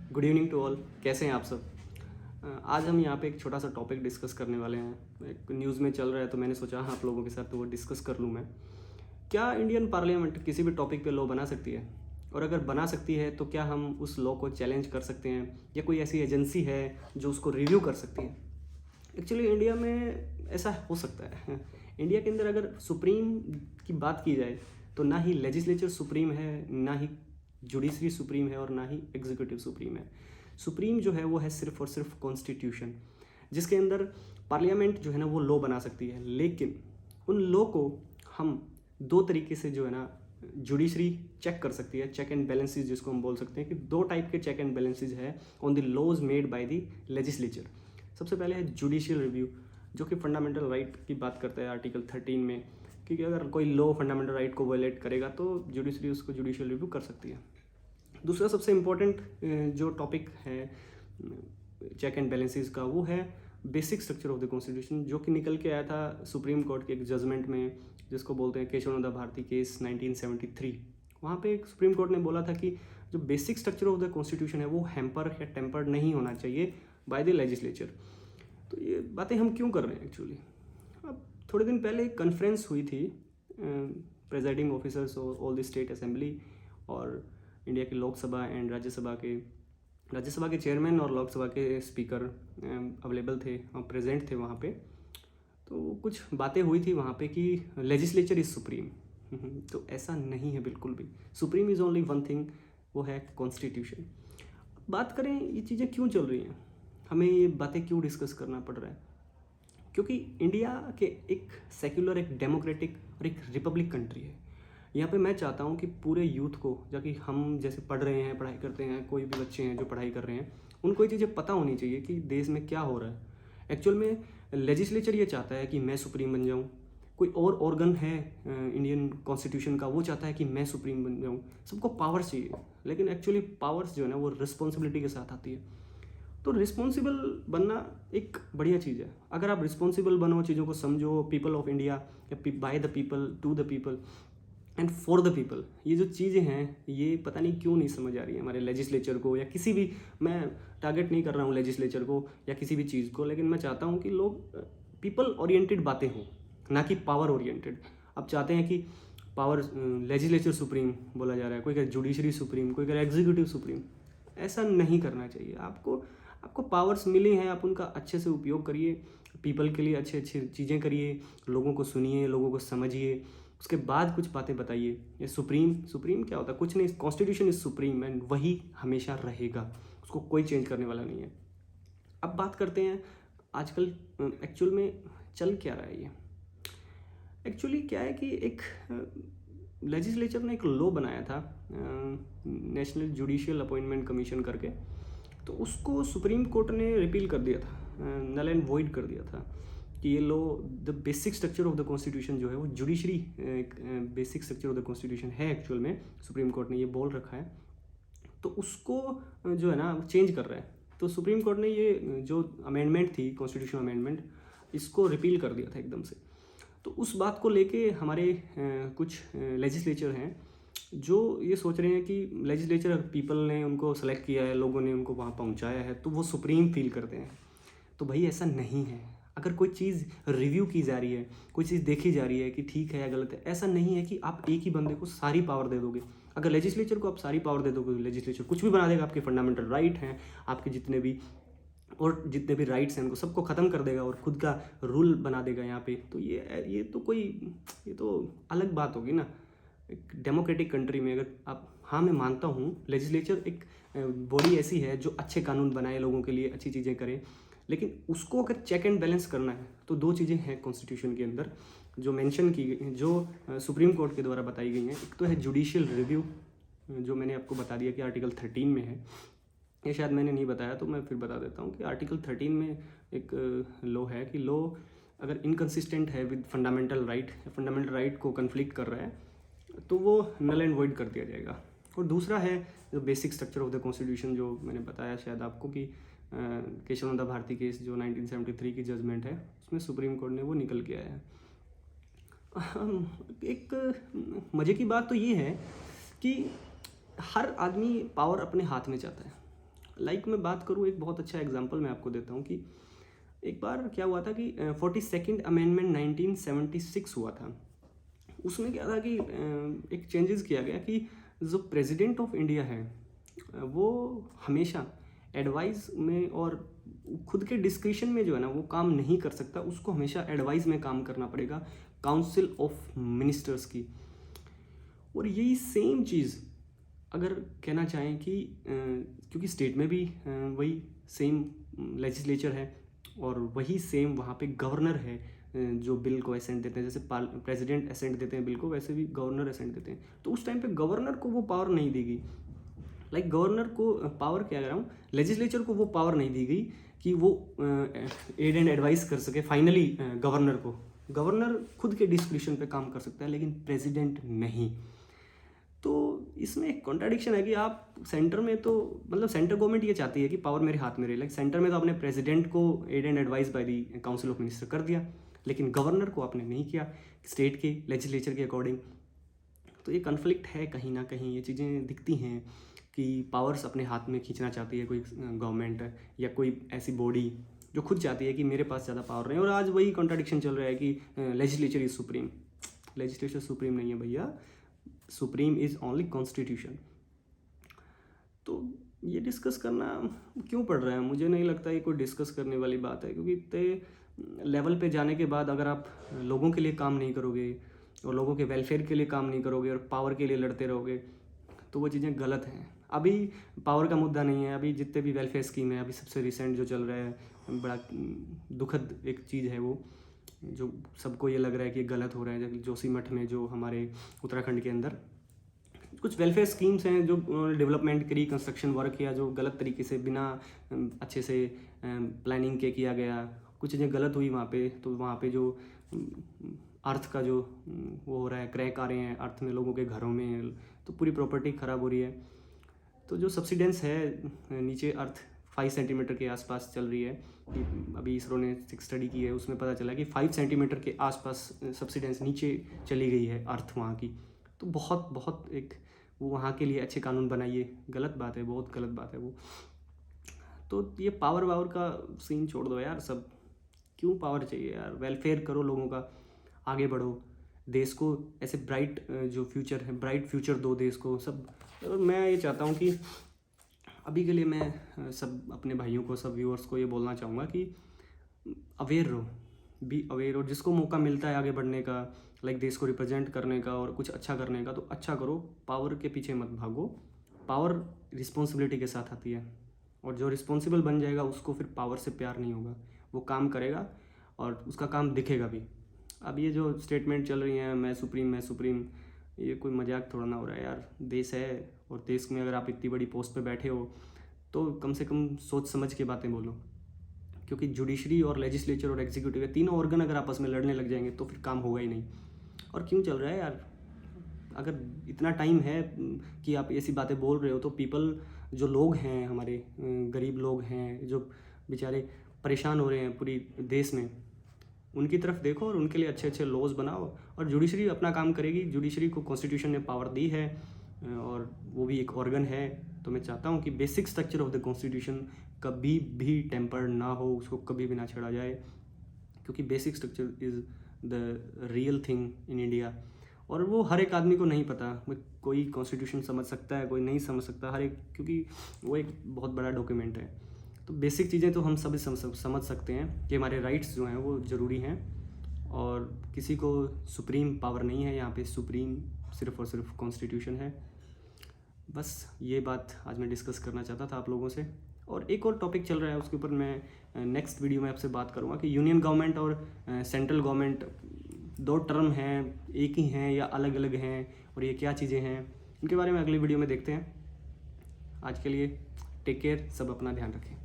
Good evening to all. कैसे हैं आप सब? आज हम यहाँ पे एक छोटा सा टॉपिक डिस्कस करने वाले हैं। एक न्यूज़ में चल रहा है तो मैंने सोचा आप लोगों के साथ तो वो डिस्कस कर लूँ मैं। क्या इंडियन पार्लियामेंट किसी भी टॉपिक पे लॉ बना सकती है? और अगर बना सकती है तो क्या हम उस लॉ को चैलेंज कर सकते हैं या कोई ऐसी एजेंसी है जो उसको रिव्यू कर सकती है? एक्चुअली इंडिया में ऐसा हो सकता है। इंडिया के अंदर अगर सुप्रीम की बात की जाए तो ना ही लेजिस्लेचर सुप्रीम है, ना ही जुडिशरी सुप्रीम है और ना ही एग्जीक्यूटिव सुप्रीम है। सुप्रीम जो है वो है सिर्फ और सिर्फ कॉन्स्टिट्यूशन, जिसके अंदर पार्लियामेंट जो है ना वो लॉ बना सकती है। लेकिन उन लॉ को हम दो तरीके से जो है ना जुडिशरी चेक कर सकती है। चेक एंड बैलेंसेज जिसको हम बोल सकते हैं कि दो टाइप के चेक एंड बैलेंसेज है on the laws made by the legislature. सबसे पहले है जुडिशियल रिव्यू, जो कि फंडामेंटल राइट की बात करता है आर्टिकल 13 में, क्योंकि अगर कोई लॉ फंडामेंटल राइट को वायलेट करेगा तो जुडिशरी उसको जुडिशियल रिव्यू कर सकती है। दूसरा सबसे इम्पोर्टेंट जो टॉपिक है चेक एंड बैलेंसेस का, वो है basic structure of the constitution, जो कि निकल के आया था सुप्रीम कोर्ट के एक जजमेंट में, जिसको बोलते हैं केशवानंद भारती केस 1973। वहाँ पे सुप्रीम कोर्ट ने बोला था कि जो basic structure of the constitution है वो हैम्पर या टेम्पर्ड नहीं होना चाहिए बाय द लेजिस्लेचर। तो ये बातें हम क्यों कर रहे हैं एक्चुअली? अब थोड़े दिन पहले एक कॉन्फ्रेंस हुई थी presiding officers all the state assembly और इंडिया के लोकसभा एंड राज्यसभा के चेयरमैन और लोकसभा के स्पीकर अवेलेबल थे और प्रेजेंट थे वहाँ पे। तो कुछ बातें हुई थी वहाँ पे कि लेजिस्लेचर इज़ सुप्रीम। तो ऐसा नहीं है बिल्कुल भी। Supreme is only one thing, वो है कॉन्स्टिट्यूशन। बात करें ये चीज़ें क्यों चल रही हैं, हमें ये बातें क्यों डिस्कस करना पड़ रहा है? क्योंकि इंडिया के एक सेक्युलर, एक डेमोक्रेटिक और एक रिपब्लिक कंट्री है। यहाँ पे मैं चाहता हूँ कि पूरे यूथ को, जबकि हम जैसे पढ़ रहे हैं, पढ़ाई करते हैं, कोई भी बच्चे हैं जो पढ़ाई कर रहे हैं, उनको ये चीज़ें पता होनी चाहिए कि देश में क्या हो रहा है। एक्चुअल में लेजिस्लेचर ये चाहता है कि मैं सुप्रीम बन जाऊँ, कोई और ऑर्गन है इंडियन कॉन्स्टिट्यूशन का, वो चाहता है कि मैं सुप्रीम बन जाऊँ। सबको पावर्स चाहिए, लेकिन एक्चुअली पावर्स जो है ना वो रिस्पॉन्सिबिलिटी के साथ आती है। तो रिस्पॉन्सिबल बनना एक बढ़िया चीज़ है। अगर आप रिस्पॉन्सिबल बनो, चीज़ों को समझो, पीपल ऑफ इंडिया या by the people, to the people and for the people, ये जो चीज़ें हैं ये पता नहीं क्यों नहीं समझ आ रही है हमारे लेजिस्लेचर को, या किसी भी, मैं टारगेट नहीं कर रहा हूँ लेजिस्लेचर को या किसी भी चीज़ को, लेकिन मैं चाहता हूँ कि लोग पीपल ओरिएंटेड बातें हों, ना कि पावर ओरिएंटेड। अब चाहते हैं कि पावर लेजिस्लेचर सुप्रीम बोला जा रहा है, कोई कहे जुडिशरी सुप्रीम, कोई कहे एग्जीक्यूटिव सुप्रीम। ऐसा नहीं करना चाहिए। आपको पावर्स मिली हैं, आप उनका अच्छे से उपयोग करिए, पीपल के लिए अच्छी अच्छी चीज़ें करिए, लोगों को सुनिए, लोगों को समझिए, उसके बाद कुछ बातें बताइए। ये सुप्रीम क्या होता है? कुछ नहीं, कॉन्स्टिट्यूशन इज सुप्रीम एंड वही हमेशा रहेगा, उसको कोई चेंज करने वाला नहीं है। अब बात करते हैं आजकल एक्चुअल में चल क्या रहा है। ये एक्चुअली क्या है कि एक लेजिस्लेचर ने एक लॉ बनाया था, नेशनल जुडिशियल अपॉइंटमेंट कमीशन करके, तो उसको सुप्रीम कोर्ट ने रिपील कर दिया था, नल एंड वॉइड कर दिया था कि ये law, the basic structure of the constitution जो है वो judiciary basic structure of the constitution है। एक्चुअल में सुप्रीम कोर्ट ने ये बोल रखा है, तो उसको जो है ना चेंज कर रहा है। तो सुप्रीम कोर्ट ने ये जो अमेंडमेंट थी, कॉन्स्टिट्यूशन अमेंडमेंट, इसको रिपील कर दिया था एकदम से। तो उस बात को लेके हमारे कुछ लेजिस्लेचर हैं जो ये सोच रहे हैं कि लेजिस्लेचर पीपल ने उनको सेलेक्ट किया है, लोगों ने उनको वहाँ पहुँचाया है, तो वो सुप्रीम फील करते हैं। तो भाई ऐसा नहीं है। अगर कोई चीज़ रिव्यू की जा रही है, कोई चीज़ देखी जा रही है कि ठीक है या गलत है, ऐसा नहीं है कि आप एक ही बंदे को सारी पावर दे दोगे। अगर लेजिस्लेचर को आप सारी पावर दे दोगे, लेजिस्लेचर कुछ भी बना देगा, आपके फंडामेंटल राइट हैं, आपके जितने भी राइट्स हैं उनको सबको ख़त्म कर देगा और खुद का रूल बना देगा यहाँ पे। तो ये तो अलग बात होगी ना। एक डेमोक्रेटिक कंट्री में अगर आप, हाँ मैं मानता हूँ लेजिस्लेचर एक बॉडी ऐसी है जो अच्छे कानून बनाए, लोगों के लिए अच्छी चीज़ें करे, लेकिन उसको अगर चेक एंड बैलेंस करना है तो दो चीज़ें हैं कॉन्स्टिट्यूशन के अंदर जो मेंशन की गई, जो सुप्रीम कोर्ट के द्वारा बताई गई हैं। एक तो है जुडिशियल रिव्यू, जो मैंने आपको बता दिया कि आर्टिकल 13 में है। ये शायद मैंने नहीं बताया तो मैं फिर बता देता हूँ कि आर्टिकल 13 में एक लॉ है कि लॉ अगर इनकन्सिस्टेंट है with fundamental right, fundamental right को कन्फ्लिक्ट कर रहा है, तो वो नल एंड वॉइड कर दिया जाएगा। और दूसरा है जो basic structure of the constitution, जो मैंने बताया शायद आपको कि केशवानंद भारती केस जो 1973 की जजमेंट है, उसमें सुप्रीम कोर्ट ने वो निकल के आया है। एक मज़े की बात तो ये है कि हर आदमी पावर अपने हाथ में चाहता है। मैं बात करूँ, एक बहुत अच्छा एग्जांपल मैं आपको देता हूँ कि एक बार क्या हुआ था कि 42nd अमेंडमेंट 1976 हुआ था। उसमें क्या था कि एक चेंजेस किया गया कि जो प्रेसिडेंट ऑफ इंडिया है वो हमेशा एडवाइस में और खुद के डिस्क्रिशन में जो है ना वो काम नहीं कर सकता, उसको हमेशा एडवाइस में काम करना पड़ेगा काउंसिल ऑफ मिनिस्टर्स की। और यही सेम चीज़ अगर कहना चाहें कि क्योंकि स्टेट में भी वही सेम लेजिस्लेचर है और वही सेम वहाँ पे गवर्नर है जो बिल को असेंट देते हैं, जैसे प्रेसिडेंट असेंट देते हैं बिल को, वैसे भी गवर्नर असेंट देते हैं। तो उस टाइम पे गवर्नर को वो पावर नहीं दी गई, गवर्नर को पावर, क्या कह रहा हूँ, लेजिस्लेचर को वो पावर नहीं दी गई कि वो एड एंड एडवाइस कर सके फाइनली गवर्नर को। गवर्नर खुद के डिस्क्रिप्शन पे काम कर सकता है लेकिन प्रेसिडेंट नहीं। तो इसमें एक कॉन्ट्राडिक्शन है कि आप सेंटर में तो सेंटर गवर्नमेंट ये चाहती है कि पावर मेरे हाथ में रहे, सेंटर में तो आपने प्रेसिडेंट को aid and advice by the council of minister कर दिया, लेकिन गवर्नर को आपने नहीं किया स्टेट के लेजिस्लेचर के अकॉर्डिंग। तो ये कन्फ्लिक्ट है कहीं ना कहीं, ये चीज़ें दिखती हैं कि पावर्स अपने हाथ में खींचना चाहती है कोई गवर्नमेंट या कोई ऐसी बॉडी जो खुद चाहती है कि मेरे पास ज़्यादा पावर नहीं। और आज वही कॉन्ट्राडिक्शन चल रहा है कि legislature is supreme. Legislature supreme नहीं है भैया, सुप्रीम इज़ ओनली कॉन्स्टिट्यूशन। तो ये डिस्कस करना क्यों पड़ रहा है, मुझे नहीं लगता ये कोई डिस्कस करने वाली बात है, क्योंकि इतने लेवल पे जाने के बाद अगर आप लोगों के लिए काम नहीं करोगे और लोगों के वेलफेयर के लिए काम नहीं करोगे और पावर के लिए लड़ते रहोगे तो वो चीज़ें गलत हैं। अभी पावर का मुद्दा नहीं है, अभी जितने भी वेलफेयर स्कीम है, अभी सबसे रिसेंट जो चल रहा है बड़ा दुखद एक चीज़ है वो, जो सबको ये लग रहा है कि गलत हो रहा है। जोशीमठ में जो हमारे उत्तराखंड के अंदर कुछ वेलफेयर स्कीम्स हैं जो डेवलपमेंट करी, कंस्ट्रक्शन वर्क किया जो गलत तरीके से बिना अच्छे से प्लानिंग के किया गया, कुछ चीज़ें गलत हुई वहाँ पे। तो वहाँ पे जो अर्थ का जो वो हो रहा है, क्रैक आ रहे हैं अर्थ में, लोगों के घरों में, तो पूरी प्रॉपर्टी ख़राब हो रही है। तो जो सब्सिडेंस है नीचे अर्थ 5 सेंटीमीटर के आसपास चल रही है कि अभी इसरो ने एक स्टडी की है, उसमें पता चला कि 5 सेंटीमीटर के आसपास सब्सिडेंस नीचे चली गई है अर्थ वहाँ की। तो बहुत बहुत एक वो वहाँ के लिए अच्छे कानून बनाइए, गलत बात है, बहुत गलत बात है वो। तो ये पावर वावर का सीन छोड़ दो यार, सब क्यों पावर चाहिए यार, वेलफेयर करो लोगों का, आगे बढ़ो, देश को ऐसे ब्राइट जो फ्यूचर है, ब्राइट फ्यूचर दो देश को सब। और मैं ये चाहता हूँ कि अभी के लिए मैं सब अपने भाइयों को, सब व्यूअर्स को ये बोलना चाहूँगा कि अवेयर रहो, बी अवेयर। और जिसको मौका मिलता है आगे बढ़ने का, देश को रिप्रेजेंट करने का और कुछ अच्छा करने का, तो अच्छा करो, पावर के पीछे मत भागो। पावर रिस्पॉन्सिबिलिटी के साथ आती है और जो रिस्पॉन्सिबल बन जाएगा उसको फिर पावर से प्यार नहीं होगा, वो काम करेगा और उसका काम दिखेगा भी। अब ये जो स्टेटमेंट चल रही हैं मैं सुप्रीम, ये कोई मजाक थोड़ा ना हो रहा है यार, देश है और देश में अगर आप इतनी बड़ी पोस्ट पे बैठे हो तो कम से कम सोच समझ के बातें बोलो, क्योंकि जुडिशरी और लेजिस्लेचर और एग्जीक्यूटिव, ये तीनों ऑर्गन अगर आपस में लड़ने लग जाएंगे तो फिर काम होगा ही नहीं। और क्यों चल रहा है यार, अगर इतना टाइम है कि आप ऐसी बातें बोल रहे हो तो पीपल, जो लोग हैं हमारे गरीब लोग हैं जो बेचारे परेशान हो रहे हैं पूरी देश में, उनकी तरफ देखो और उनके लिए अच्छे अच्छे लॉज बनाओ। और जुडिशरी अपना काम करेगी, जुडिशरी को कॉन्स्टिट्यूशन ने पावर दी है और वो भी एक ऑर्गन है। तो मैं चाहता हूँ कि basic structure of the constitution कभी भी टेम्पर्ड ना हो, उसको कभी भी ना छेड़ा जाए, क्योंकि basic structure is the real thing in India. और वो हर एक आदमी को नहीं पता, कोई कॉन्स्टिट्यूशन समझ सकता है, कोई नहीं समझ सकता, हर एक, क्योंकि वो एक बहुत बड़ा डॉक्यूमेंट है। तो बेसिक चीज़ें तो हम सभी समझ सकते हैं कि हमारे राइट्स जो हैं वो ज़रूरी हैं और किसी को सुप्रीम पावर नहीं है यहाँ पे, सुप्रीम सिर्फ़ और सिर्फ कॉन्स्टिट्यूशन है। बस ये बात आज मैं डिस्कस करना चाहता था आप लोगों से। और एक और टॉपिक चल रहा है, उसके ऊपर मैं नेक्स्ट वीडियो में आपसे बात करूँगा कि यूनियन गवर्नमेंट और सेंट्रल गवर्नमेंट दो टर्म हैं, एक ही हैं या अलग अलग हैं, और ये क्या चीज़ें हैं, इनके बारे में अगली वीडियो में देखते हैं। आज के लिए टेक केयर, सब अपना ध्यान रखें।